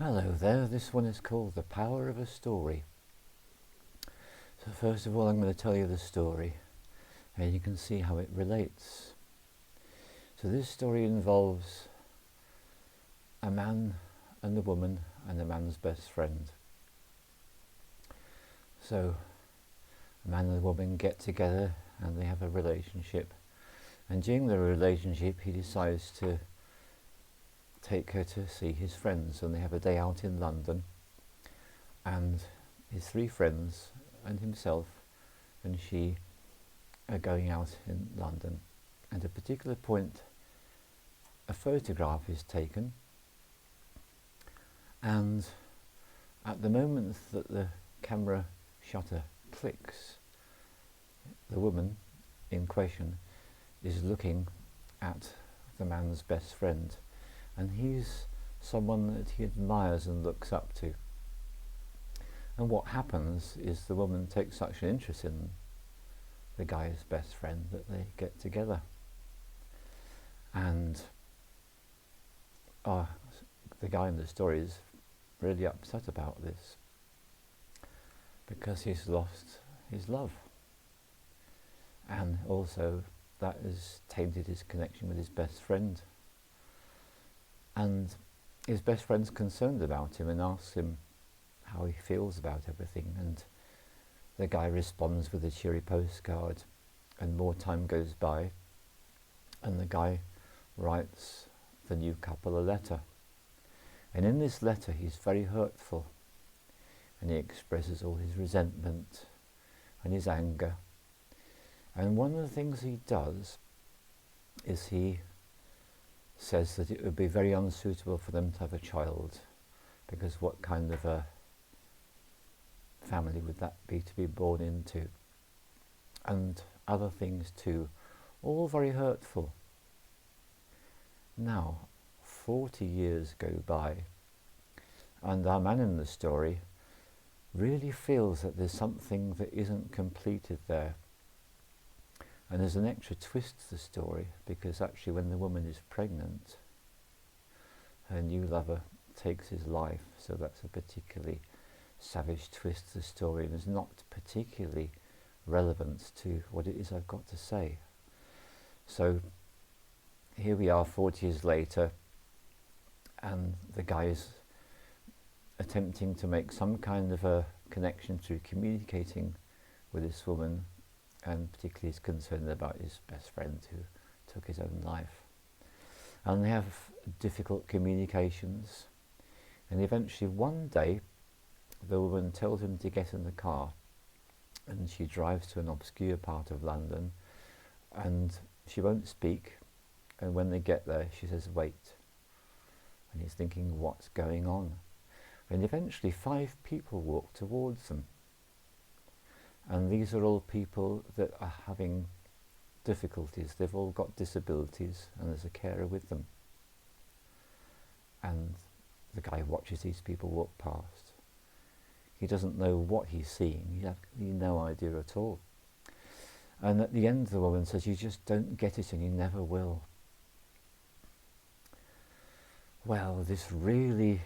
Hello there, this one is called The Power of a Story. So first of all I'm going to tell you the story and you can see how it relates. So this story involves a man and a woman and a man's best friend. So a man and a woman get together and they have a relationship, and during the relationship he decides to take her to see his friends, and they have a day out in London, and his three friends and himself and she are going out in London. And at a particular point a photograph is taken, and at the moment that the camera shutter clicks, the woman in question is looking at the man's best friend, and he's someone that he admires and looks up to. And what happens is the woman takes such an interest in the guy's best friend that they get together. And the guy in the story is really upset about this because he's lost his love, and also that has tainted his connection with his best friend. And his best friend's concerned about him and asks him how he feels about everything, and the guy responds with a cheery postcard, and more time goes by and the guy writes the new couple a letter, and in this letter he's very hurtful and he expresses all his resentment and his anger. And one of the things he does is he says that it would be very unsuitable for them to have a child, because what kind of a family would that be to be born into, and other things too, all very hurtful. Now 40 years go by and our man in the story really feels that there's something that isn't completed there. And there's an extra twist to the story, because actually when the woman is pregnant, her new lover takes his life. So that's a particularly savage twist to the story, and is not particularly relevant to what it is I've got to say. So here we are 40 years later, and the guy is attempting to make some kind of a connection through communicating with this woman, and particularly is concerned about his best friend who took his own life. And they have difficult communications, and eventually one day the woman tells him to get in the car, and she drives to an obscure part of London, and she won't speak, and when they get there she says wait, and he's thinking what's going on. And eventually 5 people walk towards them, and these are all people that are having difficulties. They've all got disabilities, and there's a carer with them. And the guy watches these people walk past. He doesn't know what he's seeing. He has no idea at all. And at the end the woman says, you just don't get it and you never will. Well, this really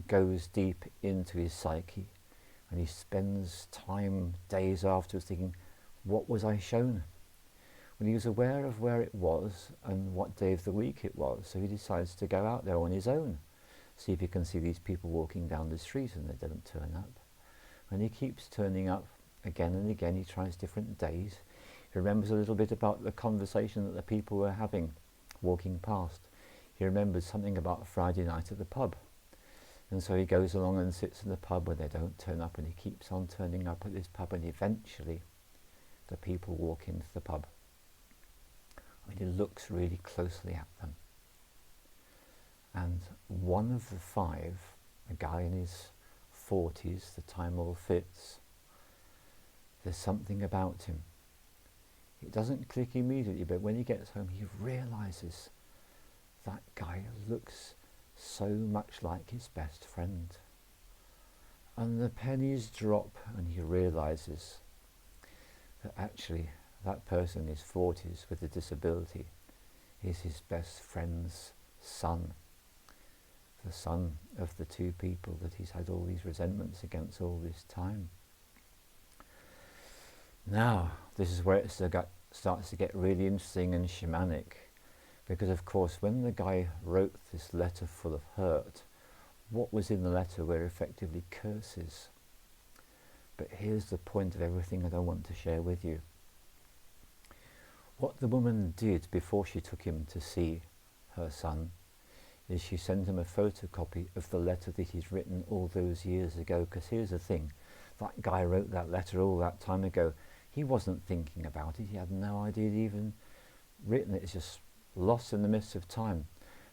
goes deep into his psyche, and he spends time, days afterwards, thinking, what was I shown? When he was aware of where it was and what day of the week it was, so he decides to go out there on his own, see if he can see these people walking down the street, and they don't turn up. And he keeps turning up again and again. He tries different days. He remembers a little bit about the conversation that the people were having walking past. He remembers something about a Friday night at the pub. And so he goes along and sits in the pub where they don't turn up, and he keeps on turning up at this pub, and eventually the people walk into the pub. And he looks really closely at them. And one of the 5, a guy in his 40s, the time all fits, there's something about him. It doesn't click immediately, but when he gets home he realises that guy looks so much like his best friend. And the pennies drop, and he realises that actually that person in his 40s with a disability is his best friend's son. the son of the two people that he's had all these resentments against all this time. Now, this is where it starts to get really interesting and shamanic, because of course when the guy wrote this letter full of hurt, what was in the letter were effectively curses. But here's the point of everything that I want to share with you. What the woman did before she took him to see her son is she sent him a photocopy of the letter that he's written all those years ago. Because here's the thing, that guy wrote that letter all that time ago. He wasn't thinking about it. He had no idea he'd even written it. It's just lost in the midst of time.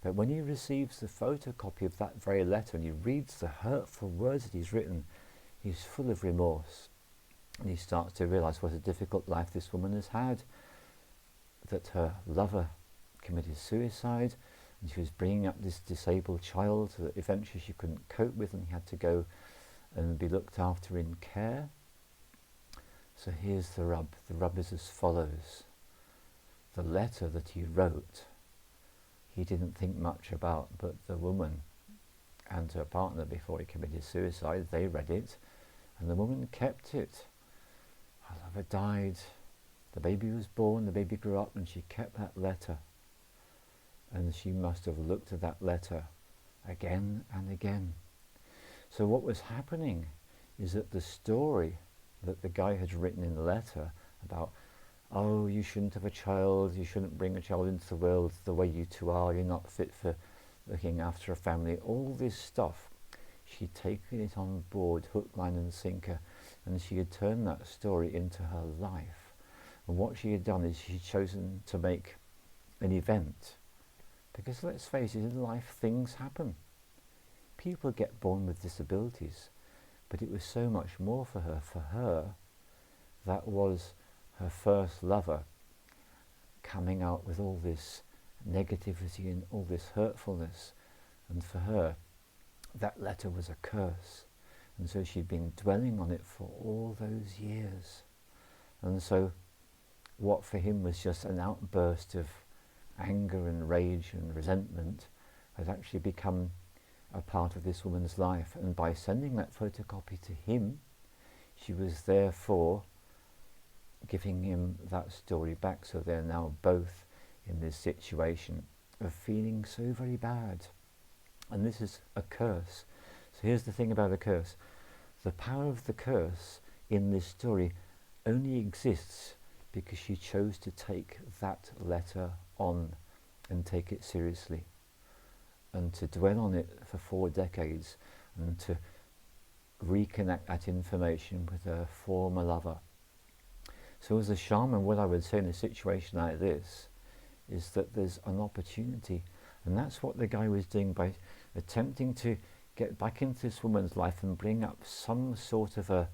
But when he receives the photocopy of that very letter and he reads the hurtful words that he's written, he's full of remorse. And he starts to realise what a difficult life this woman has had, that her lover committed suicide, and she was bringing up this disabled child that eventually she couldn't cope with, and he had to go and be looked after in care. So here's the rub. The rub is as follows. The letter that he wrote, he didn't think much about, but the woman and her partner, before he committed suicide, they read it, and the woman kept it. Her lover died, the baby was born, the baby grew up, and she kept that letter. And she must have looked at that letter again and again. So what was happening is that the story that the guy had written in the letter about, oh, you shouldn't have a child, you shouldn't bring a child into the world the way you two are, you're not fit for looking after a family, all this stuff, she'd taken it on board, hook, line and sinker, and she had turned that story into her life. And what she had done is she'd chosen to make an event. Because let's face it, in life things happen. People get born with disabilities, but it was so much more for her. For her, that was her first lover coming out with all this negativity and all this hurtfulness. And for her, that letter was a curse. And so she'd been dwelling on it for all those years. And so what for him was just an outburst of anger and rage and resentment had actually become a part of this woman's life. And by sending that photocopy to him, she was therefore giving him that story back. So they're now both in this situation of feeling so very bad. And this is a curse. So here's the thing about a curse. The power of the curse in this story only exists because she chose to take that letter on and take it seriously, and to dwell on it for 4 decades, and to reconnect that information with her former lover. So as a shaman, what I would say in a situation like this is that there's an opportunity, and that's what the guy was doing by attempting to get back into this woman's life and bring up some sort of a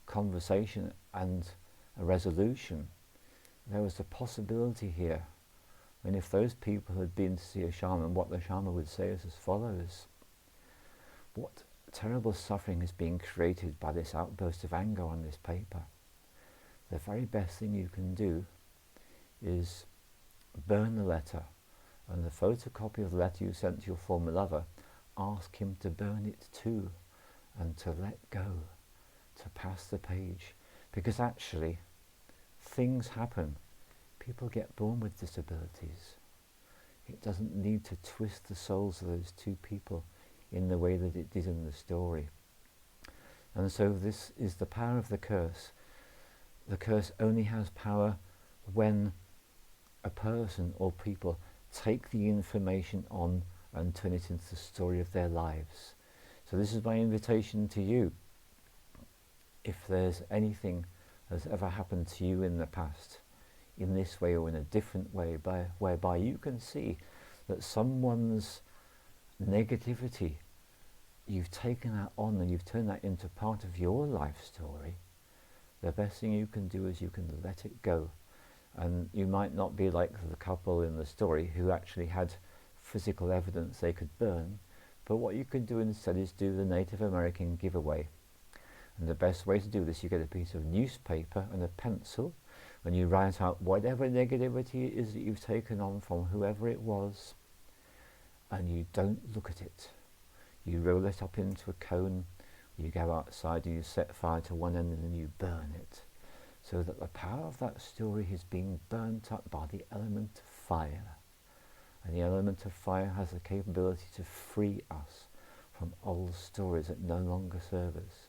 conversation and a resolution. There was a possibility here. And if those people had been to see a shaman, what the shaman would say is as follows. What terrible suffering is being created by this outburst of anger on this paper? The very best thing you can do is burn the letter, and the photocopy of the letter you sent to your former lover, ask him to burn it too, and to let go, to pass the page. Because actually, things happen. People get born with disabilities. It doesn't need to twist the souls of those two people in the way that it did in the story. And so this is the power of the curse. The curse only has power when a person or people take the information on and turn it into the story of their lives. So this is my invitation to you. If there's anything that's ever happened to you in the past, in this way or in a different way, whereby you can see that someone's negativity, you've taken that on and you've turned that into part of your life story, the best thing you can do is you can let it go. And you might not be like the couple in the story who actually had physical evidence they could burn, but what you can do instead is do the Native American giveaway. And the best way to do this, you get a piece of newspaper and a pencil, and you write out whatever negativity it is that you've taken on from whoever it was, and you don't look at it. You roll it up into a cone, you go outside and you set fire to one end and then you burn it, so that the power of that story is being burnt up by the element of fire. And the element of fire has the capability to free us from old stories that no longer serve us.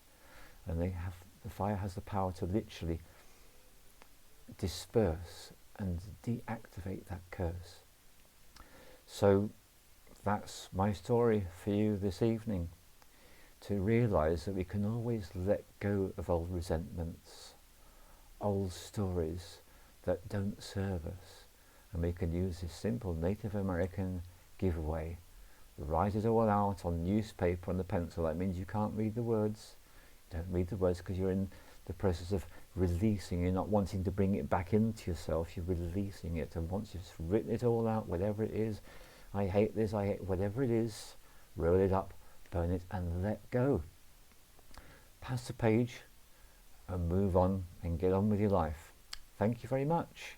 And the fire has the power to literally disperse and deactivate that curse. So that's my story for you this evening, to realise that we can always let go of old resentments, old stories that don't serve us, and we can use this simple Native American giveaway. Write it all out on newspaper on the pencil. That means you can't read the words. You don't read the words because you're in the process of releasing. You're not wanting to bring it back into yourself. You're releasing it, and once you've written it all out, whatever it is, I hate this, I hate whatever it is, roll it up, burn it, and let go. Pass the page and move on and get on with your life. Thank you very much.